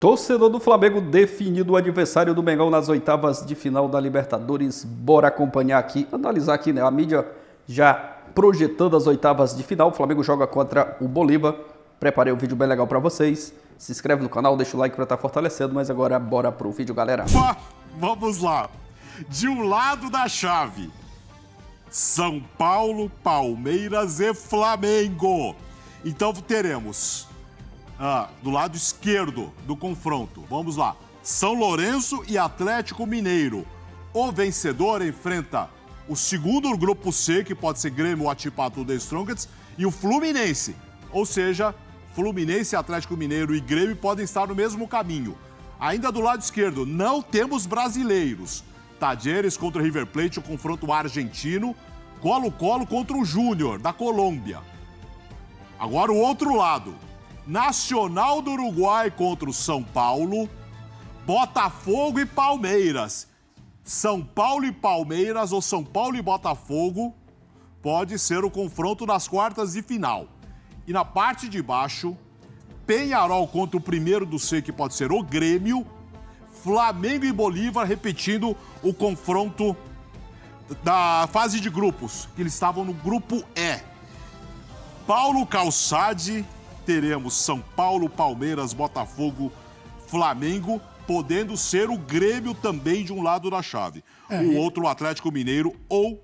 Torcedor do Flamengo definido o adversário do Mengão nas oitavas de final da Libertadores. Bora acompanhar aqui, analisar aqui, né? A mídia já projetando as oitavas de final. O Flamengo joga contra o Bolívar. Preparei um vídeo bem legal para vocês. Se inscreve no canal, deixa o like para estar fortalecendo. Mas agora bora pro vídeo, galera. Vamos lá. De um lado da chave, São Paulo, Palmeiras e Flamengo. Então teremos... do lado esquerdo do confronto, vamos lá, São Lourenço e Atlético Mineiro. O vencedor enfrenta o segundo do grupo C, que pode ser Grêmio ou Atipato The Strongest, e o Fluminense. Ou seja, Fluminense, Atlético Mineiro e Grêmio podem estar no mesmo caminho. Ainda do lado esquerdo, não temos brasileiros. Talleres contra o River Plate, o confronto argentino. Colo-Colo contra o Júnior, da Colômbia. Agora o outro lado. Nacional do Uruguai contra o São Paulo, Botafogo e Palmeiras. São Paulo e Palmeiras ou São Paulo e Botafogo pode ser o confronto nas quartas de final. E na parte de baixo, Peñarol contra o primeiro do C, que pode ser o Grêmio, Flamengo e Bolívar repetindo o confronto da fase de grupos, que eles estavam no grupo E. Paulo Calçade... Teremos São Paulo, Palmeiras, Botafogo, Flamengo, podendo ser o Grêmio também de um lado da chave. O outro, o Atlético Mineiro ou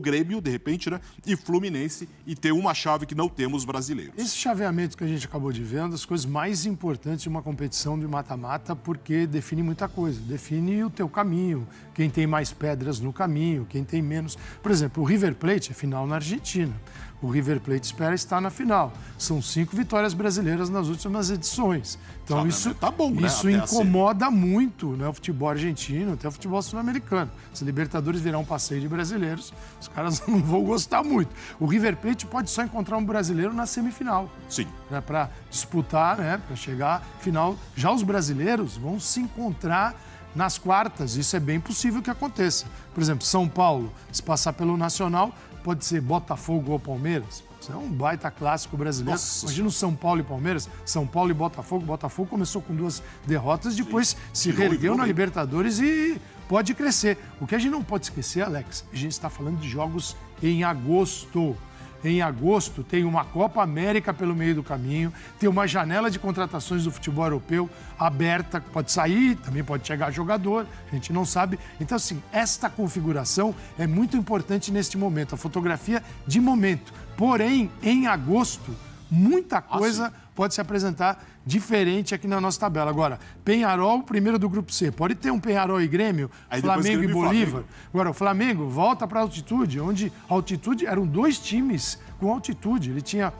Grêmio, de repente, né? E Fluminense, e ter uma chave que não temos brasileiros. Esse chaveamento que a gente acabou de ver é uma das coisas mais importantes de uma competição de mata-mata, porque define muita coisa. Define o teu caminho, quem tem mais pedras no caminho, quem tem menos. Por exemplo, o River Plate é final na Argentina. O River Plate espera estar na final. São 5 vitórias brasileiras nas últimas edições. Então isso, tá bom, né? Isso incomoda muito, né, o futebol argentino, até o futebol sul-americano. Se Libertadores virar um passeio de brasileiros, os caras não vão gostar muito. O River Plate pode só encontrar um brasileiro na semifinal. Sim. Né, para disputar, né, para chegar à final. Já os brasileiros vão se encontrar nas quartas. Isso é bem possível que aconteça. Por exemplo, São Paulo, se passar pelo Nacional, pode ser Botafogo ou Palmeiras. Isso é um baita clássico brasileiro. Nossa. Imagina o São Paulo e Palmeiras, São Paulo e Botafogo. Botafogo começou com 2 derrotas, depois se reergueu na Libertadores e pode crescer. O que a gente não pode esquecer, Alex, a gente está falando de jogos em agosto. Em agosto tem uma Copa América pelo meio do caminho, tem uma janela de contratações do futebol europeu aberta, pode sair, também pode chegar jogador, a gente não sabe. Então, assim, esta configuração é muito importante neste momento, a fotografia de momento. Porém, em agosto, muita coisa pode se apresentar diferente aqui na nossa tabela. Agora, Peñarol, primeiro do grupo C. Pode ter um Peñarol e Grêmio, aí Flamengo e Bolívar. Agora, o Flamengo volta para a altitude, onde a altitude eram 2 times com altitude. Ele tinha,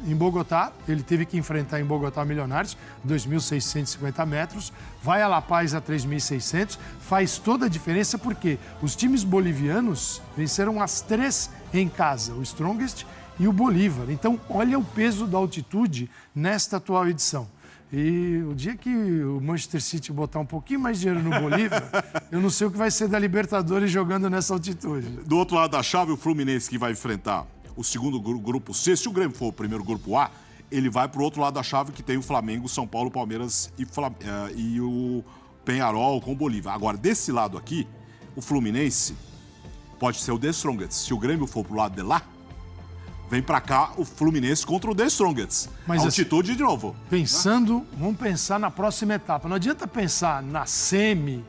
em Bogotá, ele teve que enfrentar em Bogotá Milionários, 2.650 metros. Vai a La Paz a 3.600. Faz toda a diferença porque os times bolivianos venceram as 3 em casa. O Strongest e o Bolívar. Então, olha o peso da altitude nesta atual edição. E o dia que o Manchester City botar um pouquinho mais de dinheiro no Bolívar, eu não sei o que vai ser da Libertadores jogando nessa altitude. Do outro lado da chave, o Fluminense, que vai enfrentar o segundo grupo C. Se o Grêmio for o primeiro grupo A, ele vai para o outro lado da chave, que tem o Flamengo, São Paulo, Palmeiras e o Peñarol com o Bolívar. Agora, desse lado aqui, o Fluminense pode ser o The Strongest. Se o Grêmio for pro lado de lá, vem pra cá o Fluminense contra o The Strongest. Mas altitude de novo. Vamos pensar na próxima etapa. Não adianta pensar na semi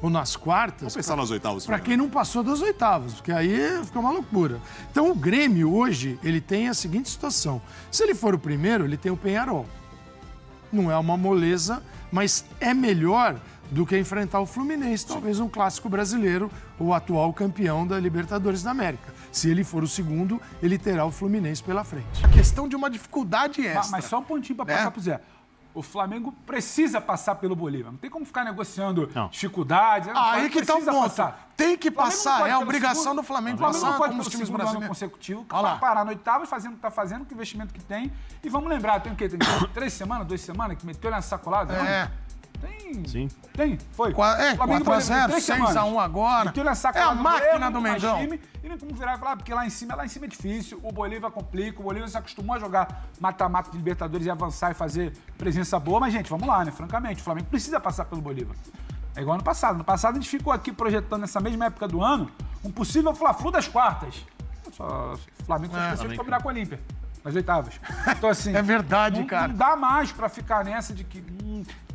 ou nas quartas. Vamos pensar nas oitavas. Para quem não passou das oitavas, porque aí fica uma loucura. Então o Grêmio hoje, ele tem a seguinte situação. Se ele for o primeiro, ele tem o Peñarol. Não é uma moleza, mas é melhor do que enfrentar o Fluminense, talvez um clássico brasileiro, o atual campeão da Libertadores da América. Se ele for o segundo, ele terá o Fluminense pela frente. Questão de uma dificuldade extra. Mas só um pontinho para passar pro Zé. O Flamengo precisa passar pelo Bolívar. Não tem como ficar negociando dificuldades. Aí que tá o ponto. Passar. Tem que passar. É a obrigação do Flamengo passar. O Flamengo não pode como os pelo times segundo ano brasileiros. consecutivo. Vai parar no oitavo fazendo o que tá fazendo, que investimento que tem. E vamos lembrar, tem o quê? Tem 3 semanas, 2 semanas que meteu ele na sacolada? Tem. Sim. Tem, foi. Flamengo 4x0, 6x1 agora. Então, nessa É a máquina do Mengão. E nem como virar e falar, porque lá em cima é difícil, o Bolívar complica, o Bolívar se acostumou a jogar mata-mata de Libertadores e avançar e fazer presença boa, mas, gente, vamos lá, né? Francamente, o Flamengo precisa passar pelo Bolívar. É igual ano passado. No passado, a gente ficou aqui projetando, nessa mesma época do ano, um possível Fla-Flu das quartas. O Flamengo só precisa combinar com a Olímpia, nas oitavas. Então, assim... É verdade, cara. Não dá mais pra ficar nessa de que...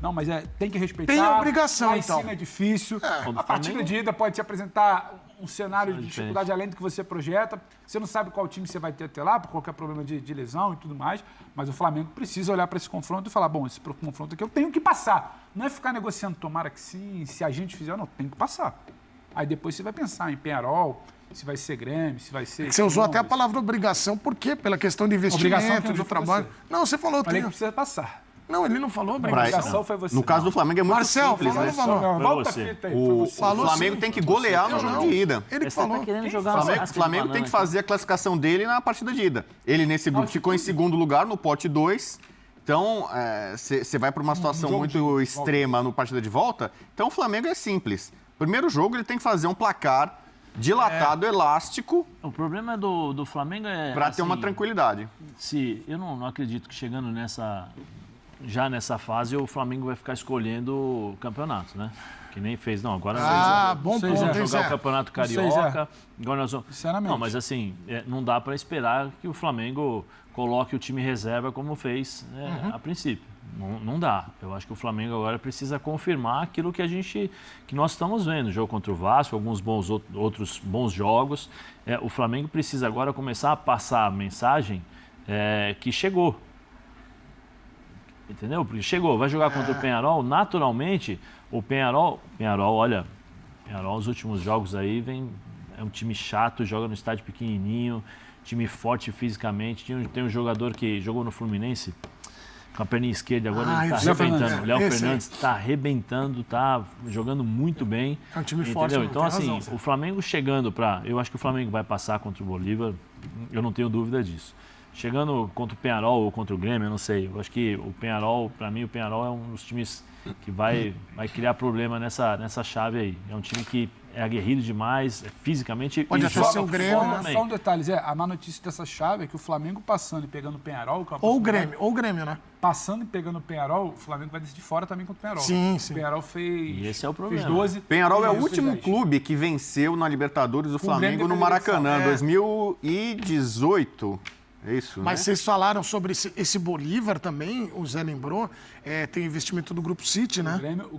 não, mas tem que respeitar. Tem a obrigação, lá em então. cima é difícil. A partida de ida pode te apresentar um cenário de dificuldade além do que você projeta. Você não sabe qual time você vai ter até lá, por qualquer problema de lesão e tudo mais. Mas o Flamengo precisa olhar para esse confronto e falar, bom, esse confronto aqui eu tenho que passar. Não é ficar negociando, tomara que sim, se a gente fizer, não, tem que passar. Aí depois você vai pensar em Penharol, se vai ser Grêmio, se vai ser... Você usou até a palavra obrigação, por quê? Pela questão de investimento, do trabalho. Não, você falou... Falei que precisa passar. Não, ele não falou A obrigação foi você. No caso do Flamengo é muito Marcel, simples, falou né? ou não falou? Não, volta a fita aí. O Falou Flamengo sim. tem que golear no jogo de ida. Ele que Você falou. tá querendo jogar O uma Flamengo, casca de Flamengo tem banana que fazer a classificação dele na partida de ida. Ele nesse grupo ficou em segundo lugar no pote 2. Então, você vai para uma situação muito extrema no partida de volta. Então, o Flamengo é simples. Primeiro jogo, ele tem que fazer um placar dilatado, elástico, O problema do Flamengo é... para ter uma assim, tranquilidade. Eu não acredito que chegando já nessa fase o Flamengo vai ficar escolhendo campeonatos, né? Que nem fez, não, agora Bom nós vamos ponto, hein, jogar o Zé? Campeonato Não sei, Carioca. Agora nós vamos... Sinceramente. Não, mas assim, não dá para esperar que o Flamengo coloque o time reserva como fez a princípio. Não dá. Eu acho que o Flamengo agora precisa confirmar aquilo que nós estamos vendo. Jogo contra o Vasco, alguns outros bons jogos. O Flamengo precisa agora começar a passar a mensagem que chegou. Entendeu? Porque chegou, vai jogar contra o Penharol, naturalmente, o Penharol, olha, os últimos jogos aí é um time chato, joga no estádio pequenininho, time forte fisicamente, tem um jogador que jogou no Fluminense, com a perninha esquerda, agora ele está arrebentando. O Léo Fernandes está arrebentando, está jogando muito bem. É um time entendeu? forte, não Então, tem assim, razão, o Flamengo chegando para... Eu acho que o Flamengo vai passar contra o Bolívar, eu não tenho dúvida disso. Chegando contra o Penharol ou contra o Grêmio, eu não sei. Eu acho que o Penharol, para mim, o Penharol é um dos times que vai criar problema nessa chave aí. É um time que é aguerrido demais, fisicamente... Pode até ser o Grêmio, né? Só um detalhe, Zé, a má notícia dessa chave é que o Flamengo passando e pegando o Penharol... Ou o Grêmio, né? Passando e pegando o Penharol, o Flamengo vai decidir fora também contra o Penharol. Sim. O Penharol fez... E esse é o problema. Fez 12. Penharol é o fez último 10. clube que venceu na Libertadores do Flamengo Grêmio no deveria Maracanã, ser. 2018. É isso, Mas né? vocês falaram sobre esse Bolívar também, o Zé lembrou, tem investimento do Grupo City, né? O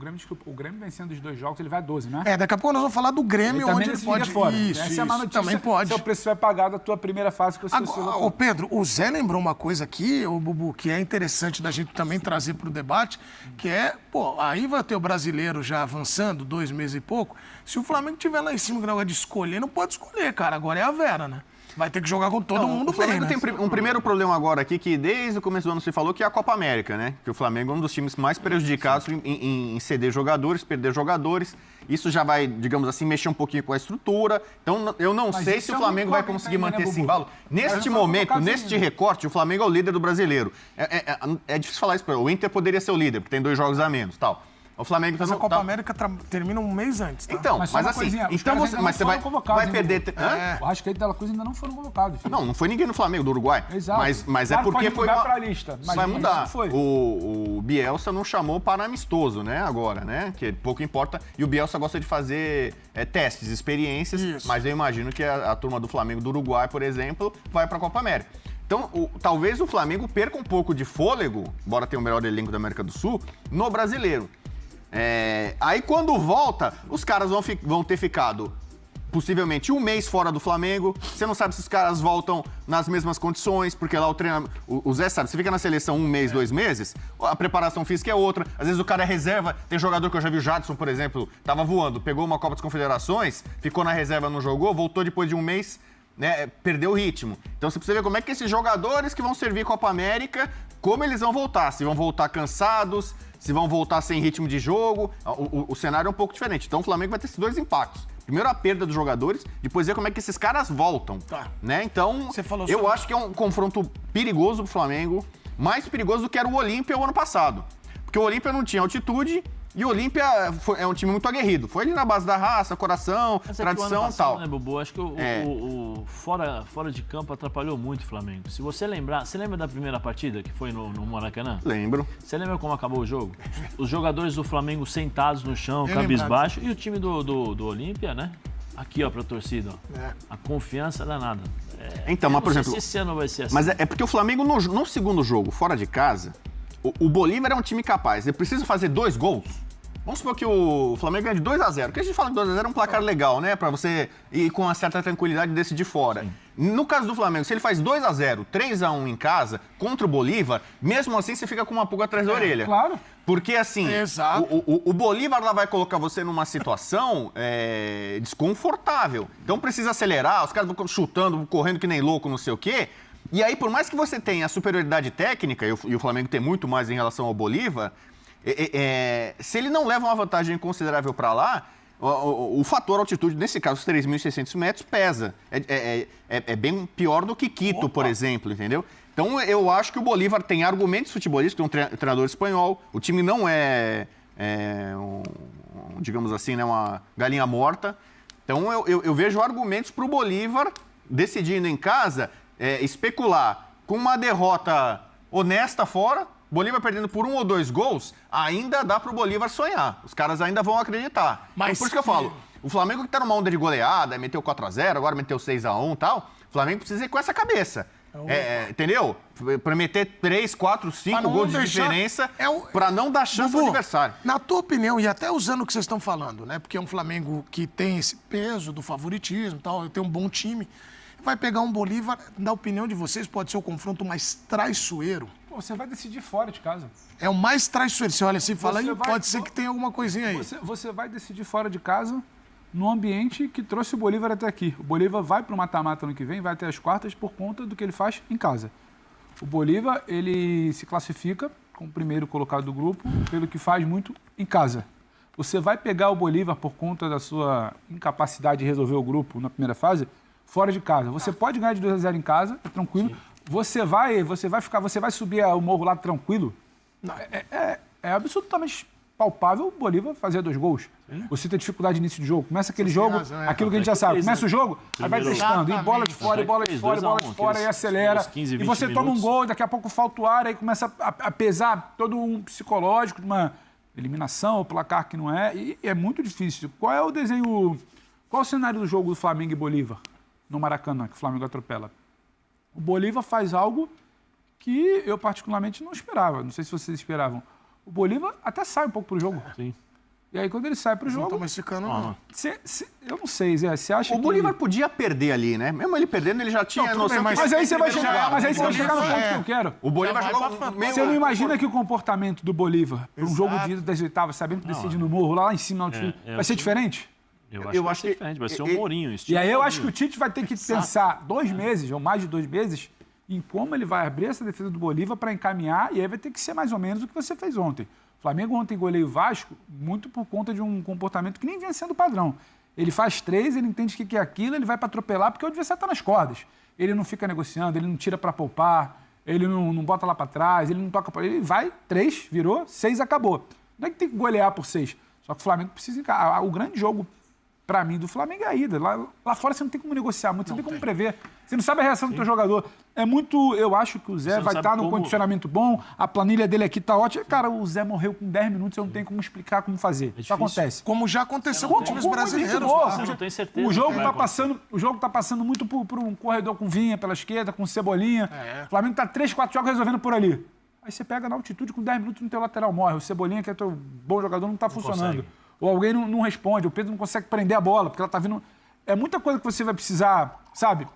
Grêmio vencendo os 2 jogos, ele vai a 12, né? Daqui a pouco nós vamos falar do Grêmio, Ele onde também ele pode... decidiria fora. Isso, Essa é a má notícia. também pode. Se o preço vai pagar da tua primeira fase que você Agora, ô Pedro, o Zé lembrou uma coisa aqui, o Bubu, que é interessante da gente também trazer para o debate, que aí vai ter o brasileiro já avançando, 2 meses e pouco. Se o Flamengo tiver lá em cima, que negócio de escolher, não pode escolher, cara. Agora é a Vera, né? Vai ter que jogar com todo mundo O Flamengo bem, né? tem um primeiro problema agora aqui, que desde o começo do ano se falou, que é a Copa América, né? Que o Flamengo é um dos times mais prejudicados em ceder jogadores, perder jogadores. Isso já vai, digamos assim, mexer um pouquinho com a estrutura. Então, eu não Mas sei isso se é o um Flamengo vai incógnito conseguir ainda, manter né, esse Bubu? embalo. Neste Mas não momento, foi neste colocado recorte, o Flamengo é o líder do brasileiro. É difícil falar isso, o Inter poderia ser o líder, porque tem 2 jogos a menos, tal. O Flamengo Mas a Copa América termina um mês antes, tá? Então, Mas mas, só uma assim, coisinha, os então caras você, ainda mas não você foram convocados, vai hein, perder. Bubu? Hã? O Arrascaeta e Dela Cruz ainda não foram convocados. Não foi ninguém no Flamengo, do Uruguai. Exato. Mas Claro é que porque pode foi mudar uma... pra lista, mas vai isso mudar. foi. O Bielsa não chamou para amistoso, né, agora, né? Que pouco importa. E o Bielsa gosta de fazer testes, experiências. Isso. Mas eu imagino que a turma do Flamengo do Uruguai, por exemplo, vai para a Copa América. Então, talvez o Flamengo perca um pouco de fôlego, embora tenha o melhor elenco da América do Sul, no brasileiro. Aí quando volta, os caras vão ter ficado possivelmente 1 mês fora do Flamengo. Você não sabe se os caras voltam nas mesmas condições, porque lá o treinamento... O Zé sabe, você fica na seleção 1 mês, 2 meses, a preparação física é outra. Às vezes o cara é reserva. Tem jogador que eu já vi, o Jadson, por exemplo, tava voando, pegou uma Copa das Confederações, ficou na reserva, não jogou, voltou depois de 1 mês, né, perdeu o ritmo. Então você precisa ver como é que esses jogadores que vão servir Copa América, como eles vão voltar. Se vão voltar cansados, se vão voltar sem ritmo de jogo. O cenário é um pouco diferente. Então o Flamengo vai ter esses 2 impactos. Primeiro a perda dos jogadores, depois ver como é que esses caras voltam. Tá. Né? Então, eu acho que é um confronto perigoso pro Flamengo, mais perigoso do que era o Olímpia o ano passado. Porque o Olímpia não tinha altitude E o Olímpia é um time muito aguerrido. Foi ali na base da raça, coração, Mas é que o ano tradição e passado, tal. né, Bubu? Acho que o fora de campo atrapalhou muito o Flamengo. Se você lembrar, você lembra da primeira partida que foi no Maracanã? Lembro. Você lembra como acabou o jogo? Os jogadores do Flamengo sentados no chão, Bem cabisbaixo, e o time do Olímpia, né? Aqui, ó, pra torcida, ó. A confiança danada. Então, mas por exemplo... Se esse ano vai ser assim. Mas é porque o Flamengo, no segundo jogo, fora de casa, o Bolívar é um time capaz. Ele precisa fazer 2 gols. Vamos supor que o Flamengo ganha de 2-0. Porque a gente fala que 2-0 é um placar legal, né? Pra você ir com uma certa tranquilidade e decidir fora. Sim. No caso do Flamengo, se ele faz 2-0, 3-1 em casa, contra o Bolívar, mesmo assim você fica com uma pulga atrás da orelha. Claro. Porque assim, o Bolívar lá vai colocar você numa situação desconfortável. Então precisa acelerar, os caras vão chutando, correndo que nem louco, não sei o quê. E aí, por mais que você tenha a superioridade técnica, e o Flamengo tem muito mais em relação ao Bolívar, se ele não leva uma vantagem considerável para lá, o fator altitude, nesse caso, os 3.600 metros, pesa. É bem pior do que Quito, por exemplo, entendeu? Então, eu acho que o Bolívar tem argumentos futebolísticos, um treinador espanhol, o time não digamos assim, né, uma galinha morta. Então, eu vejo argumentos para o Bolívar, decidindo em casa, especular com uma derrota honesta fora. Bolívar perdendo por 1 ou 2 gols, ainda dá pro Bolívar sonhar. Os caras ainda vão acreditar. Mas então, por isso que eu falo, o Flamengo que tá numa onda de goleada, meteu 4-0, agora meteu 6-1 e tal, o Flamengo precisa ir com essa cabeça. Entendeu? Pra meter 3, 4, 5 gols de diferença, pra não dar chance ao adversário. Na tua opinião, e até usando o que vocês estão falando, né? Porque é um Flamengo que tem esse peso do favoritismo e tal, tem um bom time. Vai pegar um Bolívar, na opinião de vocês, pode ser o confronto mais traiçoeiro? Pô, você vai decidir fora de casa. É o mais traiçoeiro. Você olha assim e fala, Você vai- pode ser que tenha alguma coisinha aí. Você vai decidir fora de casa no ambiente que trouxe o Bolívar até aqui. O Bolívar vai para o mata-mata ano que vem, vai até as quartas por conta do que ele faz em casa. O Bolívar, ele se classifica como o primeiro colocado do grupo pelo que faz muito em casa. Você vai pegar o Bolívar por conta da sua incapacidade de resolver o grupo na primeira fase fora de casa. Você pode ganhar de 2-0 em casa, é tranquilo. Você vai subir o morro lá tranquilo. É absolutamente palpável o Bolívar fazer 2 gols. Você tem dificuldade de início de jogo. Começa aquele jogo, aquilo que a gente já sabe. Começa o jogo, aí vai testando. E bola de fora, e bola de fora, e bola de fora, e acelera. E você toma um gol, daqui a pouco falta o ar, aí começa a pesar todo um psicológico de uma eliminação, o placar que não é. E é muito difícil. Qual é o desenho... Qual é o cenário do jogo do Flamengo e Bolívar no Maracanã, que o Flamengo atropela? O Bolívar faz algo que eu particularmente não esperava. Não sei se vocês esperavam. O Bolívar até sai um pouco pro jogo. Sim. E aí, quando ele sai pro jogo... Não tô mexicano, não. Eu não sei, Zé. Você acha O Bolívar podia perder ali, né? Mesmo ele perdendo, ele já tinha tudo bem, noção. Mas aí você vai primeiro chegar, lugar. no ponto que eu quero. O Bolívar Já jogou vai pra meio... Você não imagina que o comportamento do Bolívar, para um jogo de ida das oitavas, sabendo que decide no morro, lá em cima, na altitude, vai ser diferente? Eu acho que vai ser diferente, vai ser um Mourinho. E aí eu acho que o Tite vai ter que pensar 2 meses, ou mais de 2 meses, em como ele vai abrir essa defesa do Bolívar para encaminhar, e aí vai ter que ser mais ou menos o que você fez ontem. O Flamengo ontem goleia o Vasco muito por conta de um comportamento que nem vinha sendo padrão. Ele faz 3, ele entende o que é aquilo, ele vai para atropelar, porque o adversário está nas cordas. Ele não fica negociando, ele não tira para poupar, ele não bota lá para trás, ele não toca para... Ele vai, 3, virou, 6, acabou. Não é que tem que golear por 6. Só que o Flamengo precisa encarar. O grande jogo, para mim, do Flamengo é a ida. Lá fora você não tem como negociar muito, você não tem como prever. Você não sabe a reação do teu jogador. É muito... Eu acho que o Zé vai estar num condicionamento bom, a planilha dele aqui tá ótima. Cara, o Zé morreu com 10 minutos, eu não tenho como explicar como fazer. Isso acontece. Como já aconteceu com times brasileiros. Você não tem certeza. O jogo que vai tá passando muito por um corredor com Vinha pela esquerda, com Cebolinha. O Flamengo tá 3, 4 jogos resolvendo por ali. Aí você pega na altitude, com 10 minutos no teu lateral morre. O Cebolinha, que é teu bom jogador, não tá funcionando. Ou alguém não responde, o Pedro não consegue prender a bola, porque ela tá vindo... É muita coisa que você vai precisar, sabe,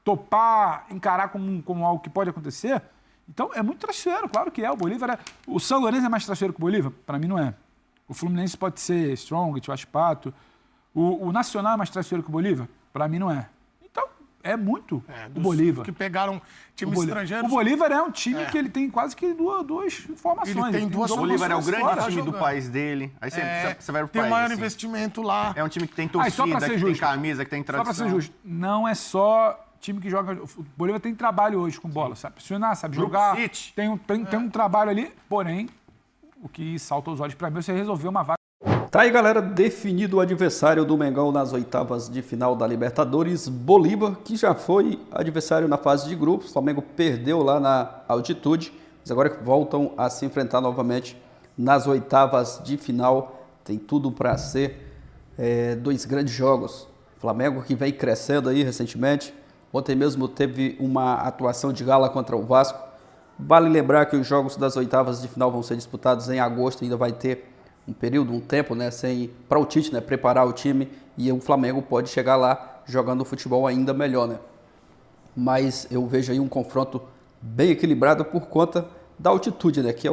topar, encarar como algo que pode acontecer. Então, é muito traiçoeiro, claro que é. O Bolívar O São Lourenço é mais traiçoeiro que o Bolívar? Para mim, não é. O Fluminense pode ser Strong, Tio Pato. O Nacional é mais traiçoeiro que o Bolívar? Para mim, não é. Então, é muito o Bolívar. Que pegaram times estrangeiros. O Bolívar é um time que ele tem quase que duas formações. Ele tem duas O Bolívar é o formações grande fora, time do jogando. país dele. Aí você vai pro Tem país, maior assim. investimento lá. É um time que tem Só pra torcida, ser que justo. tem camisa, que tem Só para tradição. ser justo, não é só time que joga... O Bolívar tem trabalho hoje com bola, sabe pressionar, sabe Grupo jogar. City. Tem um trabalho ali, porém, o que salta aos olhos para mim é você resolver uma vaga. Tá aí, galera, definido o adversário do Mengão nas oitavas de final da Libertadores, Bolívar, que já foi adversário na fase de grupos. O Flamengo perdeu lá na altitude, mas agora voltam a se enfrentar novamente nas oitavas de final. Tem tudo para ser dois grandes jogos. Flamengo que vem crescendo aí recentemente. Ontem mesmo teve uma atuação de gala contra o Vasco. Vale lembrar que os jogos das oitavas de final vão ser disputados em agosto, ainda vai ter um período, um tempo, né, para o Tite, né, preparar o time, e o Flamengo pode chegar lá jogando futebol ainda melhor, né? Mas eu vejo aí um confronto bem equilibrado por conta da altitude, né, que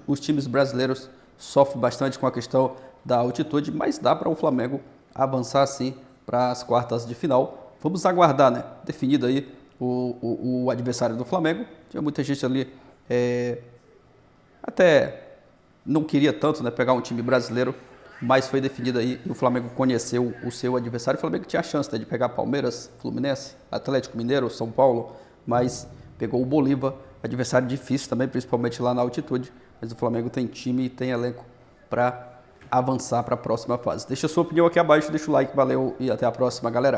os times brasileiros sofrem bastante com a questão da altitude, mas dá para o Flamengo avançar sim para as quartas de final. Vamos aguardar, né? Definido aí o adversário do Flamengo. Tinha muita gente ali até não queria tanto, né, pegar um time brasileiro, mas foi definido aí e o Flamengo conheceu o seu adversário. O Flamengo tinha a chance, né, de pegar Palmeiras, Fluminense, Atlético Mineiro, São Paulo, mas pegou o Bolívar, adversário difícil também, principalmente lá na altitude. Mas o Flamengo tem time e tem elenco para avançar para a próxima fase. Deixa a sua opinião aqui abaixo, deixa o like, valeu e até a próxima, galera.